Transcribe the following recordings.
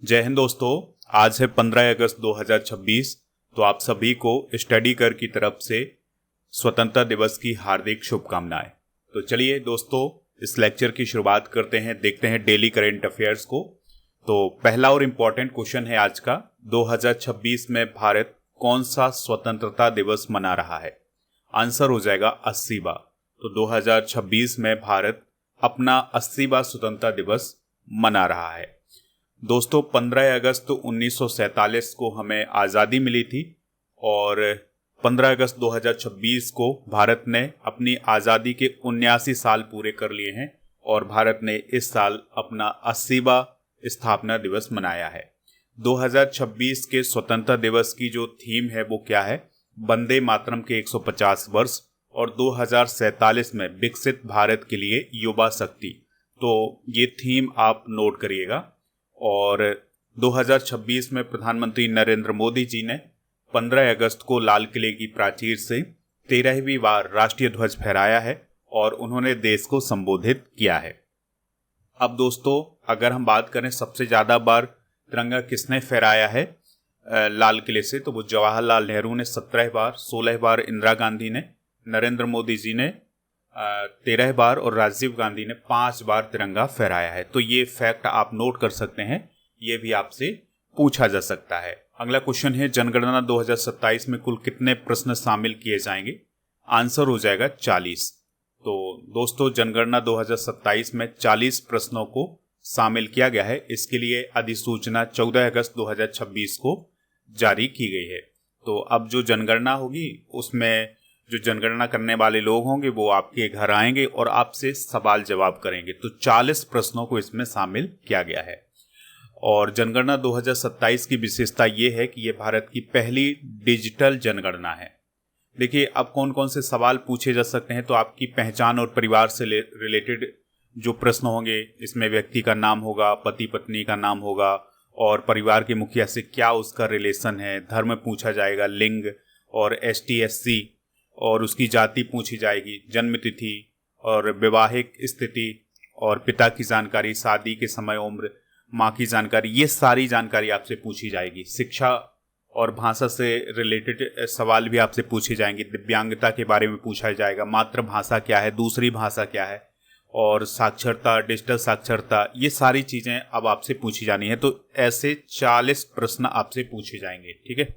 जय हिंद दोस्तों। आज है 15 अगस्त 2026। तो आप सभी को स्टडी कर की तरफ से स्वतंत्रता दिवस की हार्दिक शुभकामनाएं। तो चलिए दोस्तों, इस लेक्चर की शुरुआत करते हैं। देखते हैं डेली करेंट अफेयर्स को। तो पहला और इम्पॉर्टेंट क्वेश्चन है आज का, 2026 में भारत कौन सा स्वतंत्रता दिवस मना रहा है? आंसर हो जाएगा 80वां। तो 2026 में भारत अपना 80वां स्वतंत्रता दिवस मना रहा है। दोस्तों, 15 अगस्त 1947 को हमें आज़ादी मिली थी और 15 अगस्त 2026 को भारत ने अपनी आज़ादी के 79 साल पूरे कर लिए हैं और भारत ने इस साल अपना 80वां स्थापना दिवस मनाया है। 2026 के स्वतंत्रता दिवस की जो थीम है वो क्या है? वंदे मातरम के 150 वर्ष और 2047 में विकसित भारत के लिए युवा शक्ति। तो ये थीम आप नोट करिएगा। और 2026 में प्रधानमंत्री नरेंद्र मोदी जी ने 15 अगस्त को लाल किले की प्राचीर से 13वीं बार राष्ट्रीय ध्वज फहराया है और उन्होंने देश को संबोधित किया है। अब दोस्तों, अगर हम बात करें सबसे ज़्यादा बार तिरंगा किसने फहराया है लाल किले से, तो वो जवाहरलाल नेहरू ने 17 बार, 16 बार इंदिरा गांधी ने, नरेंद्र मोदी जी ने 13 बार और राजीव गांधी ने 5 बार तिरंगा फहराया है। तो ये फैक्ट आप नोट कर सकते हैं, ये भी आपसे पूछा जा सकता है। अगला क्वेश्चन है, जनगणना 2027 में कुल कितने प्रश्न शामिल किए जाएंगे? आंसर हो जाएगा 40। तो दोस्तों, जनगणना 2027 में 40 प्रश्नों को शामिल किया गया है। इसके लिए अधिसूचना 14 अगस्त 2026 को जारी की गई है। तो अब जो जनगणना होगी उसमें जो जनगणना करने वाले लोग होंगे वो आपके घर आएंगे और आपसे सवाल जवाब करेंगे। तो 40 प्रश्नों को इसमें शामिल किया गया है। और जनगणना 2027 की विशेषता ये है कि ये भारत की पहली डिजिटल जनगणना है। देखिए, अब कौन कौन से सवाल पूछे जा सकते हैं। तो आपकी पहचान और परिवार से रिलेटेड जो प्रश्न होंगे, इसमें व्यक्ति का नाम होगा, पति पत्नी का नाम होगा और परिवार के मुखिया से क्या उसका रिलेशन है। धर्म पूछा जाएगा, लिंग और ST SC, और उसकी जाति पूछी जाएगी, जन्म तिथि और वैवाहिक स्थिति और पिता की जानकारी, शादी के समय, उम्र, माँ की जानकारी, ये सारी जानकारी आपसे पूछी जाएगी। शिक्षा और भाषा से रिलेटेड सवाल भी आपसे पूछे जाएंगे। दिव्यांगता के बारे में पूछा जाएगा, मातृभाषा क्या है, दूसरी भाषा क्या है, और साक्षरता, डिजिटल साक्षरता, ये सारी चीज़ें अब आपसे पूछी जानी है। तो ऐसे 40 प्रश्न आपसे पूछे जाएंगे। ठीक है।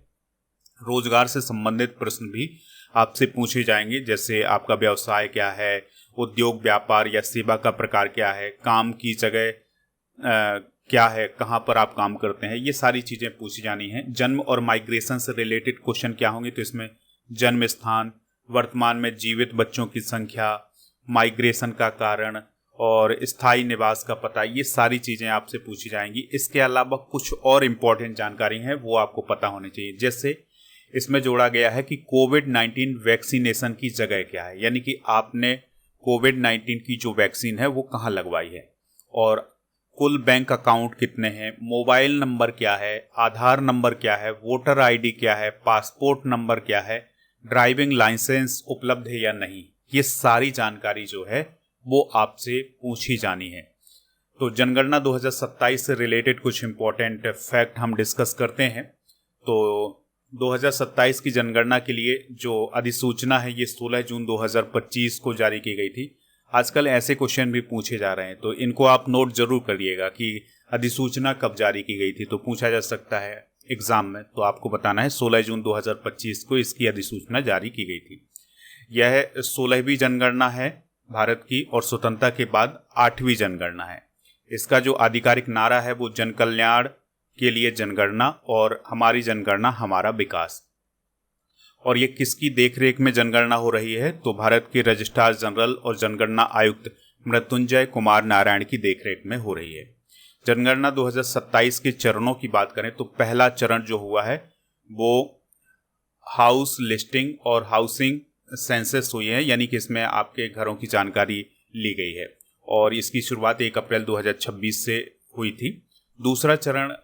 रोजगार से संबंधित प्रश्न भी आपसे पूछे जाएंगे, जैसे आपका व्यवसाय क्या है, उद्योग व्यापार या सेवा का प्रकार क्या है, काम की जगह क्या है, कहाँ पर आप काम करते हैं, ये सारी चीज़ें पूछी जानी हैं। जन्म और माइग्रेशन से रिलेटेड क्वेश्चन क्या होंगे? तो इसमें जन्म स्थान, वर्तमान में जीवित बच्चों की संख्या, माइग्रेशन का कारण और स्थायी निवास का पता, ये सारी चीज़ें आपसे पूछी जाएंगी। इसके अलावा कुछ और इम्पोर्टेंट जानकारी है वो आपको पता होनी चाहिए। जैसे इसमें जोड़ा गया है कि कोविड-19 वैक्सीनेशन की जगह क्या है, यानी कि आपने कोविड-19 की जो वैक्सीन है वो कहाँ लगवाई है, और कुल बैंक अकाउंट कितने हैं, मोबाइल नंबर क्या है, आधार नंबर क्या है, वोटर ID क्या है, पासपोर्ट नंबर क्या है, ड्राइविंग लाइसेंस उपलब्ध है या नहीं, ये सारी जानकारी जो है वो आपसे पूछी जानी है। तो जनगणना 2027 से रिलेटेड कुछ इंपॉर्टेंट फैक्ट हम डिस्कस करते हैं। तो 2027 की जनगणना के लिए जो अधिसूचना है ये 16 जून 2025 को जारी की गई थी। आजकल ऐसे क्वेश्चन भी पूछे जा रहे हैं, तो इनको आप नोट जरूर करिएगा कि अधिसूचना कब जारी की गई थी। तो पूछा जा सकता है एग्जाम में, तो आपको बताना है 16 जून 2025 को इसकी अधिसूचना जारी की गई थी। यह 16वीं जनगणना है भारत की और स्वतंत्रता के बाद 8वीं जनगणना है। इसका जो आधिकारिक नारा है वो जन कल्याण के लिए जनगणना और हमारी जनगणना हमारा विकास। और ये किसकी देखरेख में जनगणना हो रही है? तो भारत के रजिस्ट्रार जनरल और जनगणना आयुक्त मृत्युंजय कुमार नारायण की देखरेख में हो रही है। जनगणना 2027 के चरणों की बात करें तो पहला चरण जो हुआ है वो हाउस लिस्टिंग और हाउसिंग सेंसस हुई है, यानी कि इसमें आपके घरों की जानकारी ली गई है और इसकी शुरुआत 1 अप्रैल 2026 से हुई थी। दूसरा चरण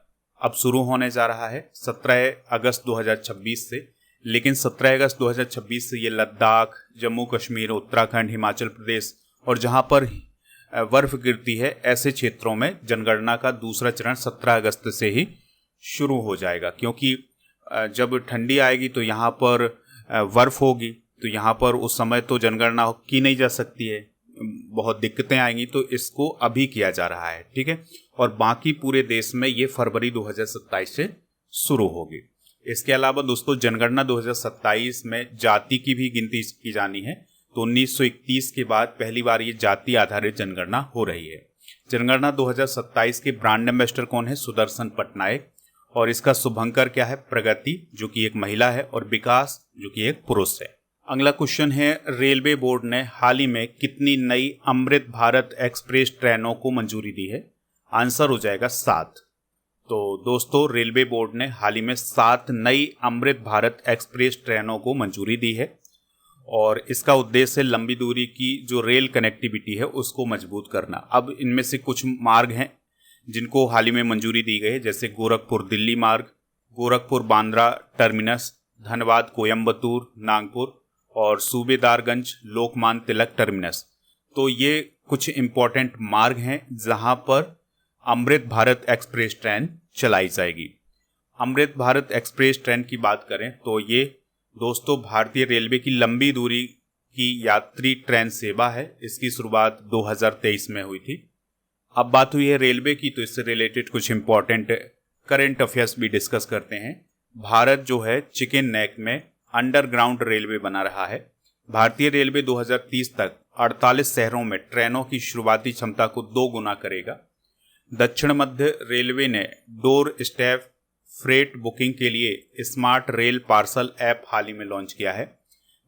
अब शुरू होने जा रहा है 17 अगस्त 2026 से, लेकिन 17 अगस्त 2026 से ये लद्दाख, जम्मू कश्मीर, उत्तराखंड, हिमाचल प्रदेश और जहाँ पर बर्फ गिरती है, ऐसे क्षेत्रों में जनगणना का दूसरा चरण 17 अगस्त से ही शुरू हो जाएगा, क्योंकि जब ठंडी आएगी तो यहाँ पर बर्फ होगी, तो यहाँ पर उस समय तो जनगणना की नहीं जा सकती है, बहुत दिक्कतें आएंगी, तो इसको अभी किया जा रहा है। ठीक है, और बाकी पूरे देश में ये फरवरी 2027 से शुरू होगी। इसके अलावा दोस्तों जनगणना 2027 में जाति की भी गिनती की जानी है, तो 1931 के बाद पहली बार ये जाति आधारित जनगणना हो रही है। जनगणना 2027 के ब्रांड एम्बेसडर कौन है? सुदर्शन पटनायक। और इसका शुभंकर क्या है? प्रगति, जो कि एक महिला है, और विकास, जो कि एक पुरुष है। अगला क्वेश्चन है, रेलवे बोर्ड ने हाल ही में कितनी नई अमृत भारत एक्सप्रेस ट्रेनों को मंजूरी दी है? आंसर हो जाएगा 7। तो दोस्तों रेलवे बोर्ड ने हाल ही में 7 नई अमृत भारत एक्सप्रेस ट्रेनों को मंजूरी दी है, और इसका उद्देश्य लंबी दूरी की जो रेल कनेक्टिविटी है उसको मजबूत करना। अब इनमें से कुछ मार्ग हैं जिनको हाल ही में मंजूरी दी गई है, जैसे गोरखपुर दिल्ली मार्ग, गोरखपुर बांद्रा टर्मिनस, धनबाद कोयम्बतूर नागपुर, और सूबेदारगंज लोकमान्य तिलक टर्मिनस। तो ये कुछ इम्पोर्टेंट मार्ग हैं जहां पर अमृत भारत एक्सप्रेस ट्रेन चलाई जाएगी। अमृत भारत एक्सप्रेस ट्रेन की बात करें तो ये दोस्तों भारतीय रेलवे की लंबी दूरी की यात्री ट्रेन सेवा है। इसकी शुरुआत 2023 में हुई थी। अब बात हुई है रेलवे की, तो इससे रिलेटेड कुछ इम्पोर्टेंट करंट अफेयर्स भी डिस्कस करते हैं। भारत जो है चिकन नेक में अंडरग्राउंड रेलवे बना रहा है। भारतीय रेलवे 2030 तक 48 शहरों में ट्रेनों की शुरुआती क्षमता को 2 गुना करेगा। दक्षिण मध्य रेलवे ने डोर स्टेप फ्रेट बुकिंग के लिए स्मार्ट रेल पार्सल ऐप हाल ही में लॉन्च किया है।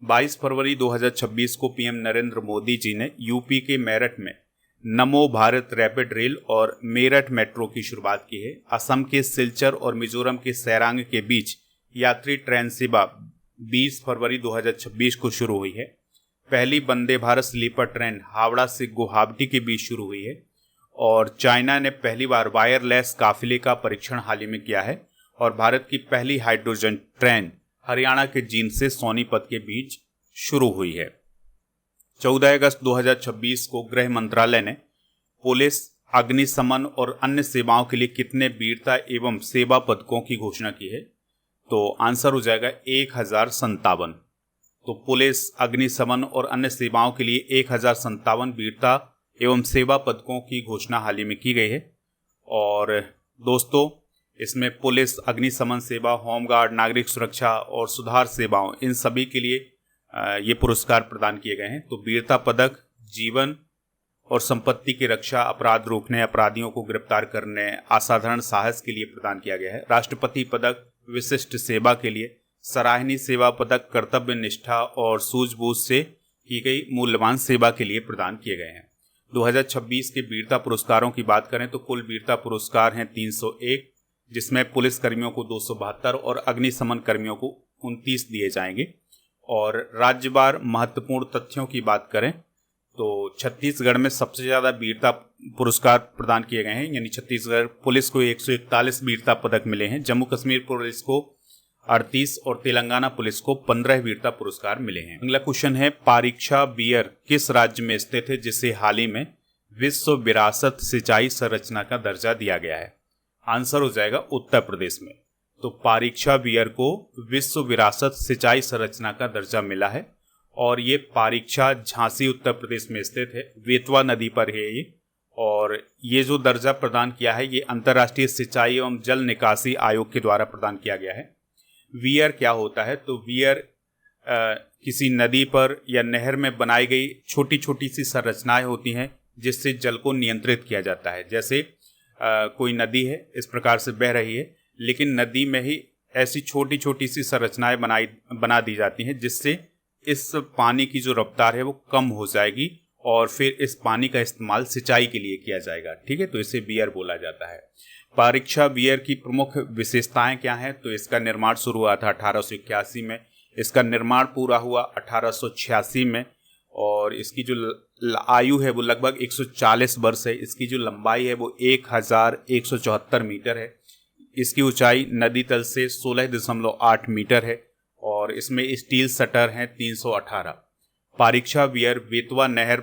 22 फरवरी 2026 को पीएम नरेंद्र मोदी जी ने यूपी के मेरठ में नमो भारत रैपिड रेल और मेरठ मेट्रो की शुरुआत की है। असम के सिलचर और मिजोरम के सैरांग के बीच यात्री ट्रेन सेवा 20 फरवरी 2026 को शुरू हुई है। पहली वंदे भारत स्लीपर ट्रेन हावड़ा से गुवाहाटी के बीच शुरू हुई है। और चाइना ने पहली बार वायरलेस काफिले का परीक्षण हाल ही में किया है। और भारत की पहली हाइड्रोजन ट्रेन हरियाणा के जींद से सोनीपत के बीच शुरू हुई है। 14 अगस्त 2026 को गृह मंत्रालय ने पुलिस, अग्निशमन और अन्य सेवाओं के लिए कितने वीरता एवं सेवा पदकों की घोषणा की है? तो आंसर हो जाएगा 1057। तो पुलिस, अग्निशमन और अन्य सेवाओं के लिए 1057 वीरता एवं सेवा पदकों की घोषणा हाल ही में की गई है। और दोस्तों इसमें पुलिस, अग्निशमन सेवा, होमगार्ड, नागरिक सुरक्षा और सुधार सेवाओं, इन सभी के लिए ये पुरस्कार प्रदान किए गए हैं। तो वीरता पदक जीवन और संपत्ति की रक्षा, अपराध रोकने, अपराधियों को गिरफ्तार करने, असाधारण साहस के लिए प्रदान किया गया है। राष्ट्रपति पदक विशिष्ट सेवा के लिए, सराहनीय सेवा पदक कर्तव्य निष्ठा और सूझबूझ से की गई मूल्यवान सेवा के लिए प्रदान किए गए हैं। 2026 के वीरता पुरस्कारों की बात करें तो कुल वीरता पुरस्कार हैं 301, जिसमें पुलिस कर्मियों को 272 और अग्निशमन कर्मियों को 29 दिए जाएंगे। और राज्यवार महत्वपूर्ण तथ्यों की बात करें तो छत्तीसगढ़ में सबसे ज़्यादा वीरता पुरस्कार प्रदान किए गए हैं, यानी छत्तीसगढ़ पुलिस को 141 वीरता पदक मिले हैं। जम्मू कश्मीर पुलिस को 38 और तेलंगाना पुलिस को 15 वीरता पुरस्कार मिले हैं। अगला क्वेश्चन है, पारीक्षा बियर किस राज्य में स्थित है जिसे हाल ही में विश्व विरासत सिंचाई संरचना का दर्जा दिया गया है? आंसर हो जाएगा उत्तर प्रदेश में। तो पारीक्षा बियर को विश्व विरासत सिंचाई संरचना का दर्जा मिला है, और ये पारीक्षा झांसी उत्तर प्रदेश में स्थित है, बेतवा नदी पर है ये। और ये जो दर्जा प्रदान किया है ये अंतर्राष्ट्रीय सिंचाई एवं जल निकासी आयोग के द्वारा प्रदान किया गया है। वियर क्या होता है? तो वियर किसी नदी पर या नहर में बनाई गई छोटी छोटी सी संरचनाएं होती हैं जिससे जल को नियंत्रित किया जाता है। जैसे कोई नदी है, इस प्रकार से बह रही है, लेकिन नदी में ही ऐसी छोटी छोटी सी संरचनाएं बना दी जाती हैं जिससे इस पानी की जो रफ्तार है वो कम हो जाएगी और फिर इस पानी का इस्तेमाल सिंचाई के लिए किया जाएगा। ठीक है, तो इसे बियर बोला जाता है। पारीक्षा बियर की प्रमुख विशेषताएं क्या हैं? तो इसका निर्माण शुरू हुआ था 1881 में, इसका निर्माण पूरा हुआ 1886 में, और इसकी जो आयु है वो लगभग 140 वर्ष है। इसकी जो लंबाई है वो 1174 मीटर है। इसकी ऊंचाई नदी तल से 16.8 मीटर है, और इसमें स्टील शटर हैं 318। पारीक्षा बियर बेतवा नहर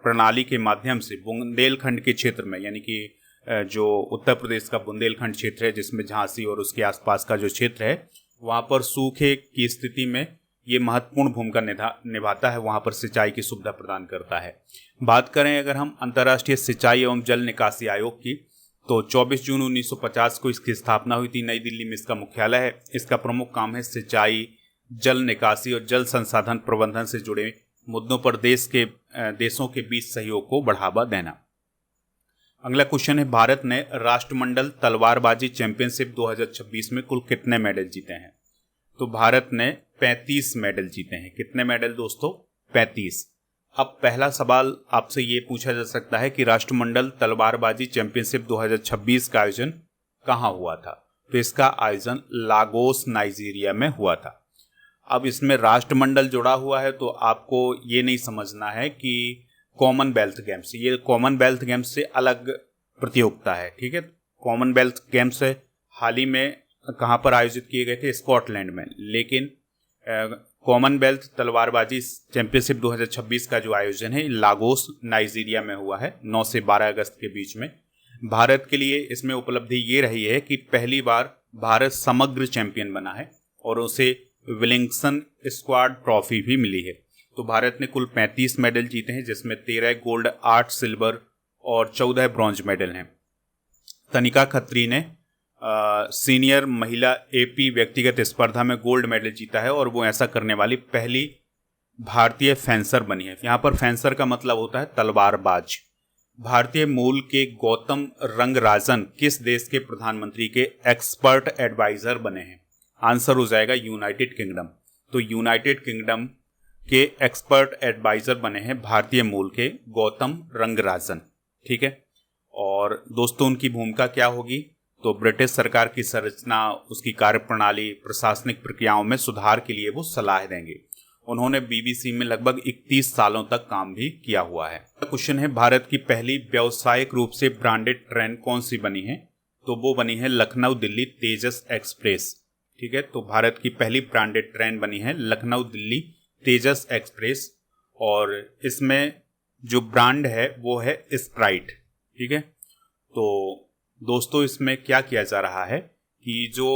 प्रणाली के माध्यम से बुंदेलखंड के क्षेत्र में, यानी कि जो उत्तर प्रदेश का बुंदेलखंड क्षेत्र है जिसमें झांसी और उसके आसपास का जो क्षेत्र है, वहाँ पर सूखे की स्थिति में ये महत्वपूर्ण भूमिका निभाता है, वहाँ पर सिंचाई की सुविधा प्रदान करता है। बात करें अगर हम अंतर्राष्ट्रीय सिंचाई एवं जल निकासी आयोग की, तो 24 जून 1950 को इसकी स्थापना हुई थी। नई दिल्ली में इसका मुख्यालय है। इसका प्रमुख काम है सिंचाई, जल निकासी और जल संसाधन प्रबंधन से जुड़े मुद्दों पर देशों के बीच सहयोग को बढ़ावा देना। अगला क्वेश्चन है, भारत ने राष्ट्रमंडल तलवारबाजी चैंपियनशिप 2026 में कुल कितने मेडल जीते हैं? तो भारत ने 35 मेडल जीते हैं। कितने मेडल दोस्तों? 35। अब पहला सवाल आपसे ये पूछा जा सकता है कि राष्ट्रमंडल तलवारबाजी चैंपियनशिप 2026 का आयोजन कहाँ हुआ था? तो इसका आयोजन लागोस, नाइजीरिया में हुआ था। अब इसमें राष्ट्रमंडल जुड़ा हुआ है, तो आपको ये नहीं समझना है कि कॉमनवेल्थ गेम्स, ये कॉमनवेल्थ गेम्स से अलग प्रतियोगिता है, ठीक है। कॉमनवेल्थ गेम्स हाल ही में कहाँ पर आयोजित किए गए थे? स्कॉटलैंड में। लेकिन कॉमनवेल्थ तलवारबाजी चैंपियनशिप 2026 का जो आयोजन है लागोस, नाइजीरिया में हुआ है 9 से 12 अगस्त के बीच में। भारत के लिए इसमें उपलब्धि ये रही है कि पहली बार भारत समग्र चैंपियन बना है और उसे विलिंगसन स्क्वाड ट्रॉफी भी मिली है। तो भारत ने कुल 35 मेडल जीते हैं, जिसमें 13 गोल्ड, 8 सिल्वर और 14 ब्रॉन्ज मेडल हैं। तनिका खत्री ने सीनियर महिला एपी व्यक्तिगत स्पर्धा में गोल्ड मेडल जीता है और वो ऐसा करने वाली पहली भारतीय फेंसर बनी है। यहाँ पर फेंसर का मतलब होता है तलवारबाज। भारतीय मूल के गौतम रंगराजन किस देश के प्रधानमंत्री के एक्सपर्ट एडवाइजर बने हैं? आंसर हो जाएगा यूनाइटेड किंगडम। तो यूनाइटेड किंगडम के एक्सपर्ट एडवाइजर बने हैं भारतीय मूल के गौतम रंगराजन, ठीक है। और दोस्तों उनकी भूमिका क्या होगी? तो ब्रिटिश सरकार की संरचना, उसकी कार्यप्रणाली, प्रशासनिक प्रक्रियाओं में सुधार के लिए वो सलाह देंगे। उन्होंने बीबीसी में लगभग 31 सालों तक काम भी किया हुआ है। क्वेश्चन है, भारत की पहली व्यावसायिक रूप से ब्रांडेड ट्रेन कौन सी बनी है? तो वो बनी है लखनऊ दिल्ली तेजस एक्सप्रेस, ठीक है। तो भारत की पहली ब्रांडेड ट्रेन बनी है लखनऊ दिल्ली तेजस एक्सप्रेस और इसमें जो ब्रांड है वो है स्प्राइट, ठीक है। तो दोस्तों इसमें क्या किया जा रहा है कि जो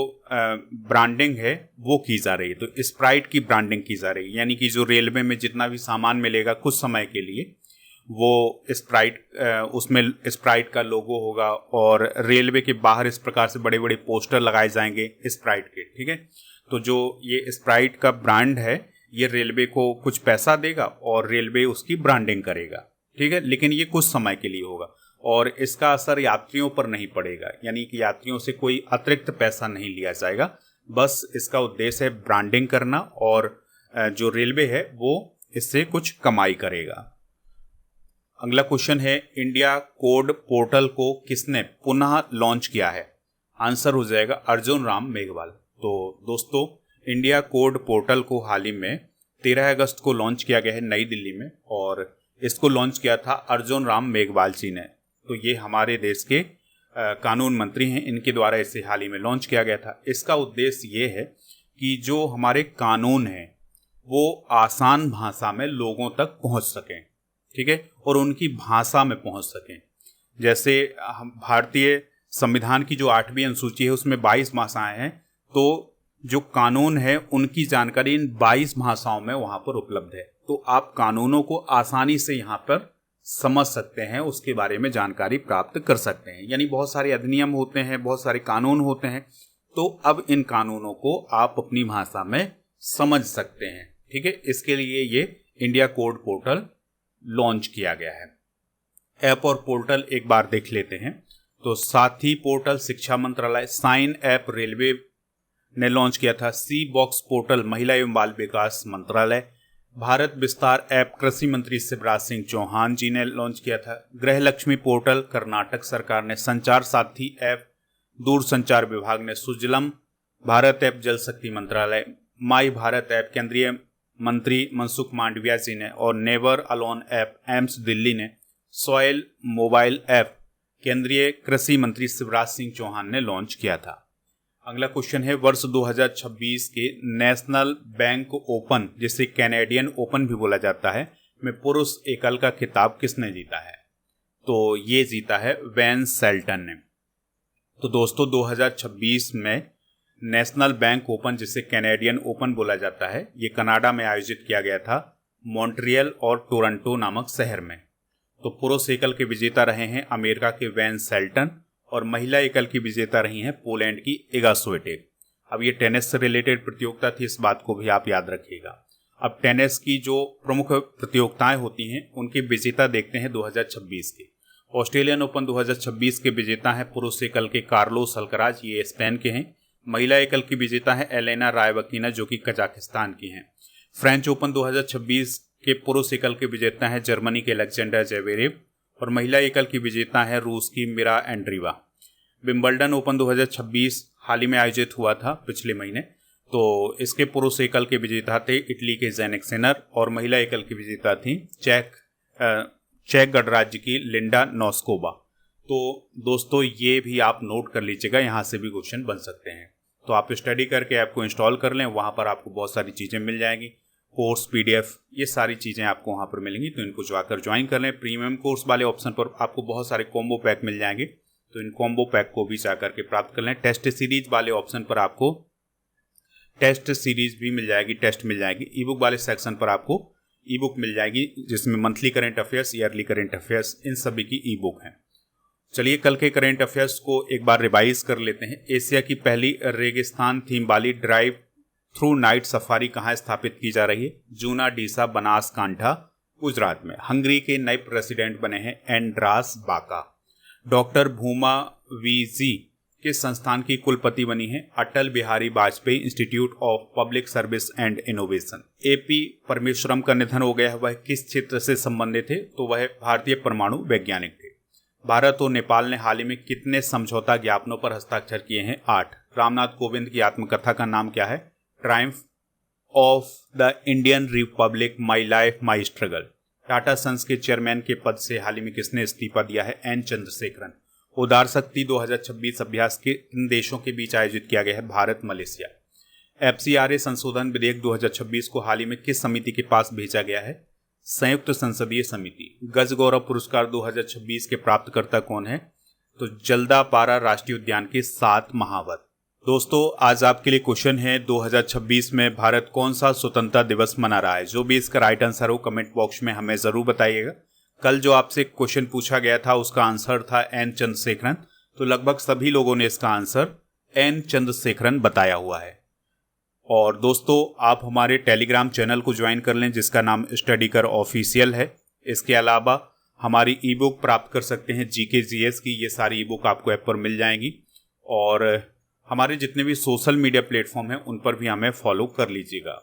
ब्रांडिंग है वो की जा रही है, तो स्प्राइट की ब्रांडिंग की जा रही है, यानी कि जो रेलवे में जितना भी सामान मिलेगा कुछ समय के लिए वो स्प्राइट, उसमें स्प्राइट का लोगो होगा और रेलवे के बाहर इस प्रकार से बड़े बड़े पोस्टर लगाए जाएंगे स्प्राइट के, ठीक है। तो जो ये स्प्राइट का ब्रांड है ये रेलवे को कुछ पैसा देगा और रेलवे उसकी ब्रांडिंग करेगा, ठीक है। लेकिन ये कुछ समय के लिए होगा और इसका असर यात्रियों पर नहीं पड़ेगा, यानी कि यात्रियों से कोई अतिरिक्त पैसा नहीं लिया जाएगा। बस इसका उद्देश्य है ब्रांडिंग करना और जो रेलवे है वो इससे कुछ कमाई करेगा। अगला क्वेश्चन है, इंडिया कोड पोर्टल को किसने पुनः लॉन्च किया है? आंसर हो जाएगा अर्जुन राम मेघवाल। तो दोस्तों इंडिया कोड पोर्टल को हाल ही में 13 अगस्त को लॉन्च किया गया है नई दिल्ली में और इसको लॉन्च किया था अर्जुन राम मेघवाल जी ने। तो ये हमारे देश के कानून मंत्री हैं, इनके द्वारा इसे हाल ही में लॉन्च किया गया था। इसका उद्देश्य ये है कि जो हमारे कानून हैं वो आसान भाषा में लोगों तक पहुंच सकें, ठीक है, और उनकी भाषा में पहुंच सकें। जैसे हम भारतीय संविधान की जो 8वीं अनुसूची है उसमें 22 भाषाएं हैं, तो जो कानून है उनकी जानकारी इन 22 भाषाओं में वहाँ पर उपलब्ध है। तो आप कानूनों को आसानी से यहाँ पर समझ सकते हैं, उसके बारे में जानकारी प्राप्त कर सकते हैं। यानी बहुत सारे अधिनियम होते हैं, बहुत सारे कानून होते हैं, तो अब इन कानूनों को आप अपनी भाषा में समझ सकते हैं, ठीक है। इसके लिए ये इंडिया कोड पोर्टल लॉन्च किया गया है। ऐप और पोर्टल एक बार देख लेते हैं। तो साथी पोर्टल शिक्षा मंत्रालय, साइन ऐप रेलवे ने लॉन्च किया था, सी बॉक्स पोर्टल महिला एवं बाल विकास मंत्रालय, भारत विस्तार ऐप कृषि मंत्री शिवराज सिंह चौहान जी ने लॉन्च किया था, गृह लक्ष्मी पोर्टल कर्नाटक सरकार ने, संचार साथी ऐप दूरसंचार विभाग ने, सुजलम भारत ऐप जल शक्ति मंत्रालय, माई भारत ऐप केंद्रीय मंत्री मनसुख मांडविया जी ने और never alone app AIIMS Delhi ने, सॉयल मोबाइल ऐप केंद्रीय कृषि मंत्री शिवराज सिंह चौहान ने लॉन्च किया था। अगला क्वेश्चन है, वर्ष 2026 के नेशनल बैंक ओपन, जिसे कैनेडियन ओपन भी बोला जाता है, में पुरुष एकल का खिताब किसने जीता है? तो ये जीता है वैन सेल्टन ने। तो दोस्तों 2026 में नेशनल बैंक ओपन, जिसे कैनेडियन ओपन बोला जाता है, ये कनाडा में आयोजित किया गया था, मॉन्ट्रियल और टोरंटो नामक शहर में। तो पुरुष एकल के विजेता रहे हैं अमेरिका के वैन सेल्टन और महिला एकल की विजेता रही हैं पोलैंड की इगा स्विएटेक। अब ये टेनिस से रिलेटेड प्रतियोगिता थी, इस बात को भी आप याद रखिएगा। अब टेनिस की जो प्रमुख प्रतियोगिताएं होती हैं उनके विजेता देखते हैं 2026 के। ऑस्ट्रेलियन ओपन 2026 के विजेता हैं पुरुष एकल के कार्लोस अल्कराज, ये स्पेन के हैं। महिला एकल की विजेता है एलेना रायबकीना, जो कि कजाकिस्तान की हैं। फ्रेंच ओपन 2026 के पुरुष एकल के विजेता हैं जर्मनी के अलेक्जेंडर ज़वेरेव और महिला एकल की विजेता है रूस की मिरा एंड्रीवा। विंबलडन ओपन 2026 हाल ही में आयोजित हुआ था पिछले महीने, तो इसके पुरुष एकल के विजेता थे इटली के ज़ैनिक सिनर और महिला एकल की विजेता थी चेक गणराज्य की लिंडा नोस्कोवा। तो दोस्तों ये भी आप नोट कर लीजिएगा, यहाँ से भी क्वेश्चन बन सकते हैं। तो आप स्टडी करके ऐप को इंस्टॉल कर लें, वहाँ पर आपको बहुत सारी चीज़ें मिल जाएंगी, कोर्स, पीडीएफ, ये सारी चीज़ें आपको वहाँ पर मिलेंगी। तो इनको जाकर ज्वाइन कर लें। प्रीमियम कोर्स वाले ऑप्शन पर आपको बहुत सारे कॉम्बो पैक मिल जाएंगे, तो इन कॉम्बो पैक को भी जाकर के प्राप्त कर लें। टेस्ट सीरीज वाले ऑप्शन पर आपको टेस्ट सीरीज भी मिल जाएगी, टेस्ट मिल जाएगी। ई बुक वाले सेक्शन पर आपको ई बुक मिल जाएगी, जिसमें monthly current affairs, yearly current affairs, इन सभी की ई बुक हैं। चलिए कल के करेंट अफेयर्स को एक बार रिवाइज कर लेते हैं। एशिया की पहली रेगिस्तान थीम वाली ड्राइव थ्रू नाइट सफारी कहाँ स्थापित की जा रही है? जूना डीसा, बनासकांठा, गुजरात में। हंगरी के नए प्रेसिडेंट बने हैं एंड्रास बाका। डॉक्टर भूमा वीजी के संस्थान की कुलपति बनी है Atal Bihari Vajpayee institute of public service and innovation. AP Parameswaram का निधन हो गया है। वह किस क्षेत्र से संबंधित थे? तो वह भारतीय परमाणु वैज्ञानिक थे। भारत और नेपाल ने हाल ही में कितने समझौता ज्ञापनों पर हस्ताक्षर किए हैं? 8। रामनाथ कोविंद की आत्मकथा का नाम क्या है? Triumph of the Indian republic, my life my struggle. Tata Sons के चेयरमैन के पद से हाल ही में किसने इस्तीफा दिया है? एन चंद्रशेखरन। उदार शक्ति 2026 अभ्यास के इन देशों के बीच आयोजित किया गया है? भारत, मलेशिया। एफसीआरए संशोधन विधेयक 2026 को हाल ही में किस समिति के पास भेजा गया है? संयुक्त संसदीय समिति। गज गौरव पुरस्कार 2026 के प्राप्तकर्ता कौन है? तो जल्दापारा राष्ट्रीय उद्यान के 7 महावत। दोस्तों आज आपके लिए क्वेश्चन है, 2026 में भारत कौन सा स्वतंत्रता दिवस मना रहा है? जो भी इसका राइट आंसर हो कमेंट बॉक्स में हमें जरूर बताइएगा। कल जो आपसे क्वेश्चन पूछा गया था उसका आंसर था एन चंद्रशेखरन, तो लगभग सभी लोगों ने इसका आंसर एन चंद्रशेखरन बताया हुआ है। और दोस्तों आप हमारे टेलीग्राम चैनल को ज्वाइन कर लें, जिसका नाम स्टडी कर ऑफिशियल है। इसके अलावा हमारी ई बुक प्राप्त कर सकते हैं जीके जीएस की, ये सारी ई बुक आपको ऐप पर मिल जाएंगी। और हमारे जितने भी सोशल मीडिया प्लेटफॉर्म हैं उन पर भी हमें फॉलो कर लीजिएगा।